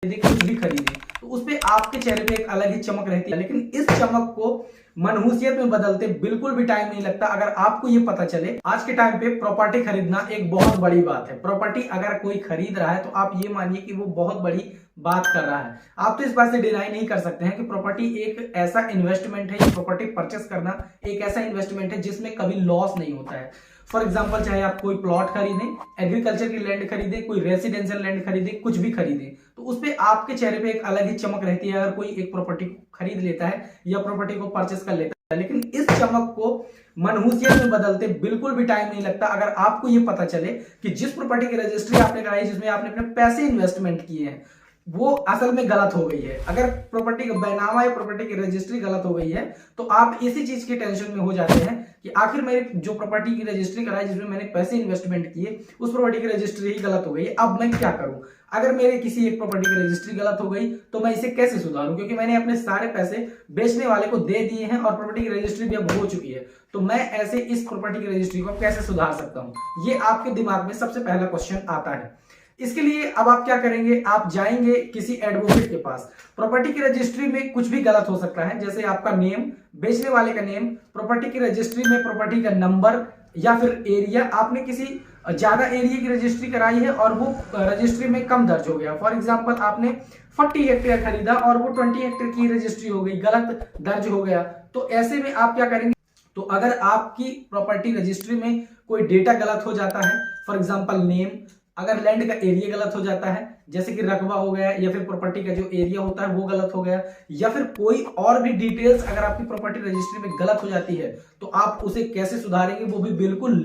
कुछ भी खरीदे तो उसपे आपके चेहरे पे एक अलग ही चमक रहती है। लेकिन इस चमक को मनहूसियत में बदलते बिल्कुल भी टाइम नहीं लगता। अगर आपको ये पता चले, आज के टाइम पे प्रॉपर्टी खरीदना एक बहुत बड़ी बात है। प्रॉपर्टी अगर कोई खरीद रहा है तो आप ये मानिए कि वो बहुत बड़ी बात कर रहा है। आप तो इस बात से डिनाई नहीं कर सकते हैं कि प्रॉपर्टी एक ऐसा इन्वेस्टमेंट है, प्रॉपर्टी परचेस करना एक ऐसा इन्वेस्टमेंट है जिसमें कभी लॉस नहीं होता है। फॉर एग्जाम्पल, चाहे आप कोई प्लॉट खरीदें, एग्रीकल्चर की लैंड खरीदे, कोई रेसिडेंशियल लैंड खरीदे, कुछ भी खरीदे, तो उस पे आपके चेहरे पे एक अलग ही चमक रहती है अगर कोई एक प्रॉपर्टी को खरीद लेता है या प्रॉपर्टी को परचेस कर लेता है। लेकिन इस चमक को मनहूसियत में बदलते बिल्कुल भी टाइम नहीं लगता। अगर आपको ये पता चले कि जिस प्रॉपर्टी की रजिस्ट्री आपने कराई, जिसमें आपने अपने पैसे इन्वेस्टमेंट किए हैं, वो असल में गलत हो गई है। अगर प्रॉपर्टी का बैनामा या प्रॉपर्टी की रजिस्ट्री गलत हो गई है तो आप इसी चीज की टेंशन में हो जाते हैं कि आखिर मेरी जो प्रॉपर्टी की रजिस्ट्री कराई, जिसमें मैंने पैसे इन्वेस्टमेंट किए, उस प्रॉपर्टी की रजिस्ट्री ही गलत हो गई, अब मैं क्या करूं। अगर मेरे किसी एक प्रॉपर्टी की रजिस्ट्री गलत हो गई तो मैं इसे कैसे सुधारूं, क्योंकि मैंने अपने सारे पैसे बेचने वाले को दे दिए हैं और प्रॉपर्टी की रजिस्ट्री भी अब हो चुकी है। तो मैं ऐसे इस प्रॉपर्टी की रजिस्ट्री को कैसे सुधार सकता हूं, ये आपके दिमाग में सबसे पहला क्वेश्चन आता है। इसके लिए अब आप क्या करेंगे, आप जाएंगे किसी एडवोकेट के पास। प्रॉपर्टी की रजिस्ट्री में कुछ भी गलत हो सकता है, जैसे आपका नेम, बेचने वाले का नेम, प्रॉपर्टी की रजिस्ट्री में प्रॉपर्टी का नंबर या फिर एरिया। आपने किसी ज्यादा एरिया की रजिस्ट्री कराई है और वो रजिस्ट्री में कम दर्ज हो गया। फॉर एग्जांपल, आपने 40 हेक्टेयर खरीदा और वो 20 हेक्टेयर की रजिस्ट्री हो गई, गलत दर्ज हो गया। तो ऐसे में आप क्या करेंगे, तो अगर आपकी प्रॉपर्टी रजिस्ट्री में कोई डेटा गलत हो जाता है, फॉर एग्जांपल नेम, अगर लैंड का एरिया गलत हो जाता है, जैसे कि रकबा हो गया, या फिर प्रॉपर्टी का जो एरिया होता है वो गलत हो गया, या फिर कोई और भी डिटेल्स अगर आपकी प्रॉपर्टी रजिस्ट्री में गलत हो जाती है, तो आप उसे कैसे सुधारेंगे, वो भी बिल्कुल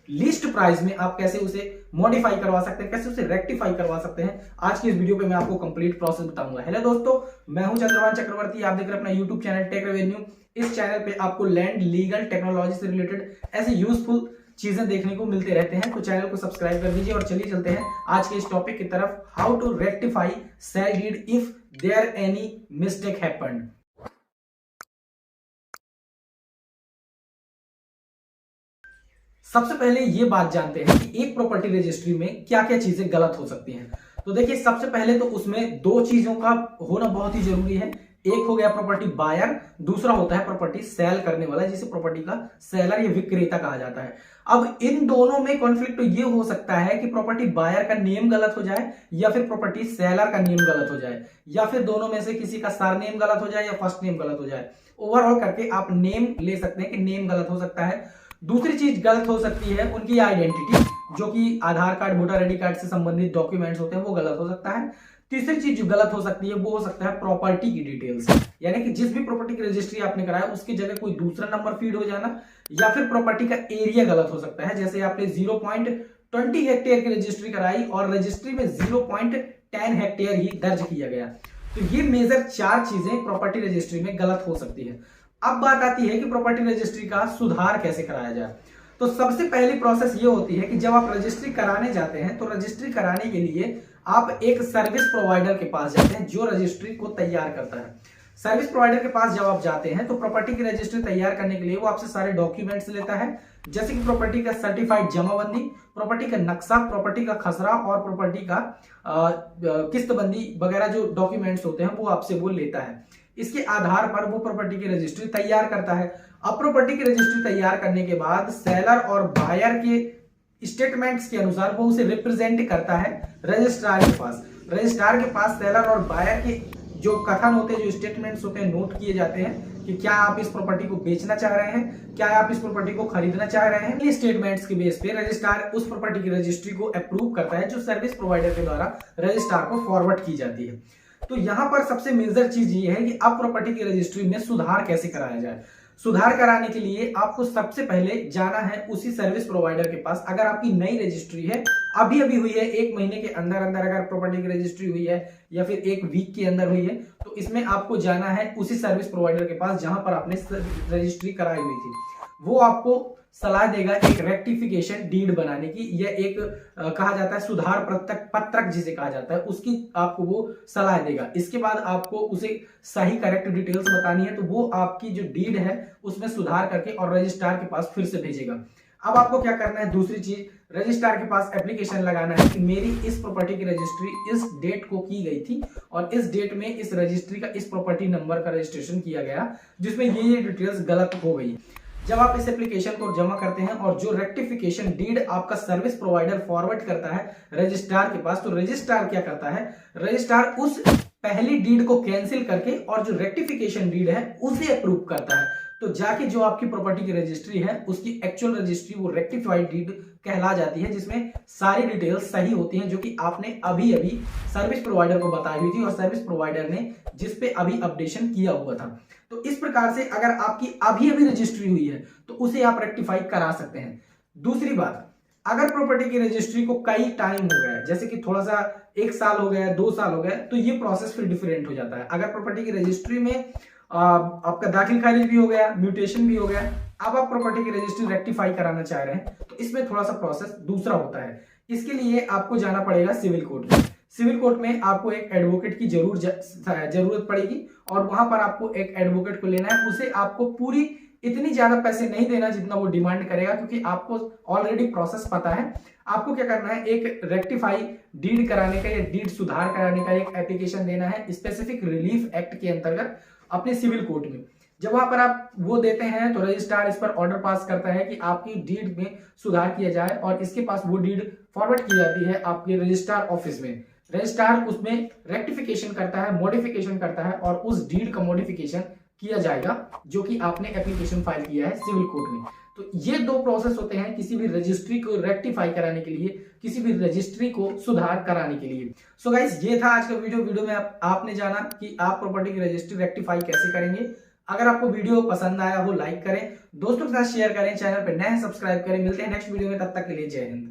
लीस्ट प्राइस में आप कैसे उसे मॉडिफाई करवा सकते हैं, कैसे उसे रेक्टिफाई करवा सकते हैं। आज की इस वीडियो पे मैं आपको कंप्लीट प्रोसेस बताऊंगा। हेलो दोस्तों, मैं हूं चंद्रभान चक्रवर्ती, आप देख रहे हैं अपना यूट्यूब चैनल टेक रेवेन्यू। इस चैनल पे आपको लैंड, लीगल, टेक्नोलॉजी से रिलेटेड ऐसे यूजफुल चीजें देखने को मिलते रहते हैं। तो चैनल को सब्सक्राइब कर दीजिए और चलिए चलते हैं आज के इस टॉपिक की तरफ, how to rectify sale deed if there any mistake happened. सबसे पहले ये बात जानते हैं कि एक प्रॉपर्टी रजिस्ट्री में क्या क्या चीजें गलत हो सकती हैं। तो देखिए, सबसे पहले तो उसमें दो चीजों का होना बहुत ही जरूरी है। एक हो गया प्रॉपर्टी बायर, दूसरा होता है प्रॉपर्टी सेल करने वाला, जिसे प्रॉपर्टी का सेलर या विक्रेता कहा जाता है। अब इन दोनों में कॉन्फ्लिक्ट तो ये हो सकता है कि प्रॉपर्टी बायर का नेम गलत हो जाए या फिर प्रॉपर्टी सेलर का नेम गलत हो जाए, या फिर दोनों में से किसी का सरनेम गलत हो जाए या फर्स्ट नेम गलत हो जाए। ओवरऑल करके आप नेम ले सकते हैं कि नेम गलत हो सकता है। दूसरी चीज गलत हो सकती है उनकी आइडेंटिटी, जो कि आधार कार्ड, वोटर आईडी कार्ड से संबंधित डॉक्यूमेंट्स होते हैं, वो गलत हो सकता है। तीसरी चीज जो गलत हो सकती है वो हो सकता है प्रॉपर्टी की डिटेल्स, यानी कि जिस भी प्रॉपर्टी की रजिस्ट्री आपने कराया उसकी जगह कोई दूसरा नंबर फीड हो जाना, या फिर प्रॉपर्टी का एरिया गलत हो सकता है। जैसे आपने 0.20 हेक्टेयर की रजिस्ट्री कराई और रजिस्ट्री में 0.10 हेक्टेयर ही दर्ज किया गया। तो ये मेजर 4 चीजें प्रॉपर्टी रजिस्ट्री में गलत हो सकती है। अब बात आती है कि प्रॉपर्टी रजिस्ट्री का सुधार कैसे कराया जाए। तो सबसे पहली प्रोसेस ये होती है कि जब आप रजिस्ट्री कराने जाते हैं तो रजिस्ट्री कराने के लिए आप एक सर्विस प्रोवाइडर के पास जाते हैं जो रजिस्ट्री को तैयार करता है। सर्विस प्रोवाइडर के पास जब आप जाते हैं तो प्रॉपर्टी की रजिस्ट्री तैयार करने के लिए वो आपसे सारे डॉक्यूमेंट्स लेता है, जैसे कि प्रॉपर्टी का सर्टिफाइड जमाबंदी, प्रॉपर्टी का नक्शा, प्रॉपर्टी का खसरा और प्रॉपर्टी का किस्तबंदी वगैरह जो डॉक्यूमेंट्स होते हैं वो आपसे वो लेता है। इसके आधार पर वो प्रॉपर्टी की रजिस्ट्री तैयार करता है। अब प्रॉपर्टी की रजिस्ट्री तैयार करने के बाद सेलर और बायर के स्टेटमेंट्स के अनुसार वो उसे रिप्रेजेंट करता है रजिस्ट्रार के पास। रजिस्ट्रार के पास सेलर और बायर के जो कथन होते हैं, जो स्टेटमेंट्स होते हैं, नोट किए जाते हैं कि क्या आप इस प्रॉपर्टी को बेचना चाह रहे हैं, क्या आप इस प्रॉपर्टी को खरीदना चाह रहे हैं। ये स्टेटमेंट्स के बेस पे रजिस्ट्रार उस प्रॉपर्टी की रजिस्ट्री को अप्रूव करता है, जो सर्विस प्रोवाइडर के द्वारा रजिस्ट्रार को फॉरवर्ड की जाती है। तो यहां पर सबसे मेजर चीज ये है कि अब प्रॉपर्टी की रजिस्ट्री में सुधार कैसे कराया जाए। सुधार कराने के लिए आपको सबसे पहले जाना है उसी सर्विस प्रोवाइडर के पास। अगर आपकी नई रजिस्ट्री है, अभी अभी हुई है, 1 महीने के अंदर अंदर अगर प्रॉपर्टी की रजिस्ट्री हुई है या फिर 1 वीक के अंदर हुई है, तो इसमें आपको जाना है उसी सर्विस प्रोवाइडर के पास जहां पर आपने रजिस्ट्री कराई हुई थी। वो आपको सलाह देगा एक रेक्टिफिकेशन डीड बनाने की, या एक कहा जाता है सुधार पत्रक जिसे कहा जाता है, उसकी आपको वो सलाह देगा। इसके बाद आपको उसे सही करेक्ट डिटेल्स बतानी है, तो वो आपकी जो डीड है उसमें सुधार करके और रजिस्ट्रार के पास फिर से भेजेगा। अब आपको क्या करना है, दूसरी चीज, रजिस्ट्रार के पास एप्लीकेशन लगाना है कि मेरी इस प्रॉपर्टी की रजिस्ट्री इस डेट को की गई थी और इस डेट में इस रजिस्ट्री का इस प्रॉपर्टी नंबर का रजिस्ट्रेशन किया गया जिसमें ये डिटेल्स गलत हो गई। जब आप इस एप्लीकेशन को जमा करते हैं और जो रेक्टिफिकेशन डीड आपका सर्विस प्रोवाइडर फॉरवर्ड करता है रजिस्ट्रार के पास, तो रजिस्ट्रार क्या करता है, रजिस्ट्रार उस पहली डीड को कैंसिल करके और जो रेक्टिफिकेशन डीड है उसे अप्रूव करता है। तो जाके जो आपकी प्रॉपर्टी की रजिस्ट्री है उसकी एक्चुअल रजिस्ट्री वो रेक्टिफाइड डीड कहला जाती है, जिसमें सारी डिटेल्स सही होती हैं जो कि आपने अभी अभी सर्विस प्रोवाइडर को बताई हुई थी और सर्विस प्रोवाइडर ने जिस पे अभी अपडेशन किया हुआ था। तो इस प्रकार से अगर आपकी अभी अभी रजिस्ट्री हुई है तो उसे आप रेक्टिफाई करा सकते हैं। दूसरी बात, अगर प्रॉपर्टी की रजिस्ट्री को कई टाइम हो गया, जैसे कि थोड़ा सा 1 साल हो गया, 2 साल हो गया, तो ये प्रोसेस फिर डिफरेंट हो जाता है। अगर प्रॉपर्टी की रजिस्ट्री में आपका दाखिल खारिज भी हो गया, म्यूटेशन भी हो गया, अब आप प्रॉपर्टी की रजिस्ट्री रेक्टिफाई कराना चाह रहे हैं, तो इसमें थोड़ा सा प्रोसेस दूसरा होता है। इसके लिए आपको जाना पड़ेगा सिविल कोर्ट में। सिविल कोर्ट में आपको एक एडवोकेट की जरूरत पड़ेगी और वहां पर आपको एक एडवोकेट को लेना है। उसे आपको पूरी इतनी ज्यादा पैसे नहीं देना जितना वो डिमांड करेगा, क्योंकि आपको ऑलरेडी प्रोसेस पता है। आपको क्या करना है, एक रेक्टिफाई डीड कराने का या डीड सुधार कराने का एक एप्लीकेशन देना है स्पेसिफिक रिलीफ एक्ट के अंतर्गत अपने सिविल कोर्ट में। जब वहां पर आप वो देते हैं तो रजिस्ट्रार इस पर ऑर्डर पास करता है कि आपकी डीड में सुधार किया जाए और इसके पास वो डीड फॉरवर्ड की जाती है आपके रजिस्ट्रार ऑफिस में। रजिस्ट्रार उसमें रेक्टिफिकेशन करता है, मॉडिफिकेशन करता है और उस डीड का मॉडिफिकेशन किया जाएगा जो कि आपने एप्लीकेशन फाइल किया है सिविल कोर्ट में। तो ये 2 प्रोसेस होते हैं किसी भी रजिस्ट्री को रेक्टिफाई कराने के लिए, किसी भी रजिस्ट्री को सुधार कराने के लिए। सो गाइस, ये था आज का वीडियो में आपने जाना कि आप प्रॉपर्टी की रजिस्ट्री रेक्टिफाई कैसे करेंगे। अगर आपको वीडियो पसंद आया हो लाइक करें, दोस्तों के साथ शेयर करें, चैनल पर नए सब्सक्राइब करें। मिलते हैं नेक्स्ट वीडियो में, तब तक के लिए जय हिंद।